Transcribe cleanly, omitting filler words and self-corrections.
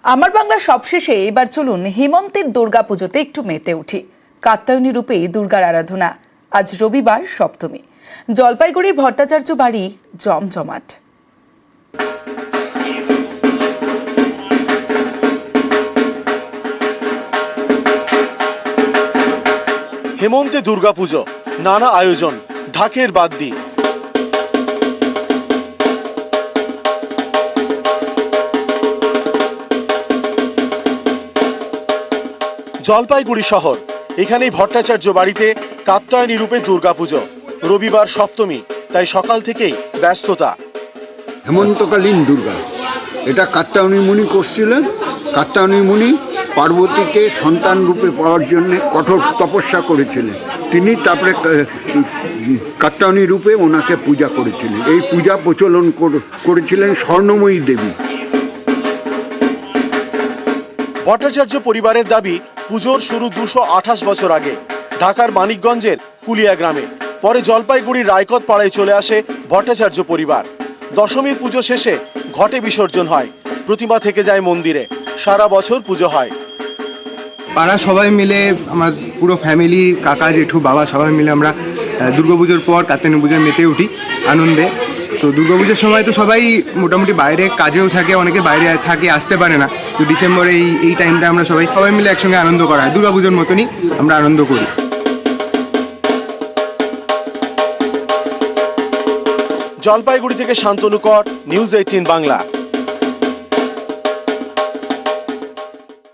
আমার বাংলা সবশেষে এবার চলুন হেমন্তের দুর্গাপুজোতে একটু মেতে উঠি। কাত্যায়নী রূপেই দুর্গার আরাধনা। আজ রবিবার সপ্তমী। জলপাইগুড়ির ভট্টাচার্য বাড়ি জমজমাট। হেমন্তে দুর্গাপুজো, নানা আয়োজন, ঢাকের বাদ্যি। জলপাইগুড়ি শহর, এখানেই ভট্টাচার্য বাড়িতে কাত্যায়নী রূপে দুর্গাপুজো। রবিবার সপ্তমী, তাই সকাল থেকেই ব্যস্ততা। হেমন্তকালীন দুর্গা, এটা কাত্যায়নী মুনি করছিলেন। কাত্যায়নী মুনি পার্বতীকে সন্তান রূপে পাওয়ার জন্য কঠোর তপস্যা করেছিলেন। তিনি তারপরে কাত্যায়নী রূপে ওনাকে পূজা করেছিলেন। এই পূজা প্রচলন করেছিলেন স্বর্ণময়ী দেবী। ভট্টাচার্য পরিবারের দাবি, পুজোর শুরু 228 বছর আগে ঢাকার মানিকগঞ্জের কুলিয়া গ্রামে। পরে জলপাইগুড়ির রায়কত পাড়ায় চলে আসে ভট্টাচার্য পরিবার। দশমীর পুজো শেষে ঘটে বিসর্জন হয়, প্রতিমা থেকে যায় মন্দিরে। সারা বছর পুজো হয়। পাড়া সবাই মিলে, আমার পুরো ফ্যামিলি, কাকা জেঠু বাবা সবাই মিলে আমরা দুর্গাপুজোর পর কাত্যায়নী পুজোয় মেতে উঠি আনন্দে। তো দুর্গাপুজোর সময় তো সবাই মোটামুটি বাইরে কাজেও থাকে, অনেকে বাইরে থাকে, আসতে পারে না। তো ডিসেম্বরে এই টাইমটা আমরা সবাই মিলে একসঙ্গে আনন্দ করা হয়। দুর্গাপুজোর মতনই আমরা আনন্দ করি। জলপাইগুড়ি থেকে শান্তনু কর, নিউজ 18 বাংলা।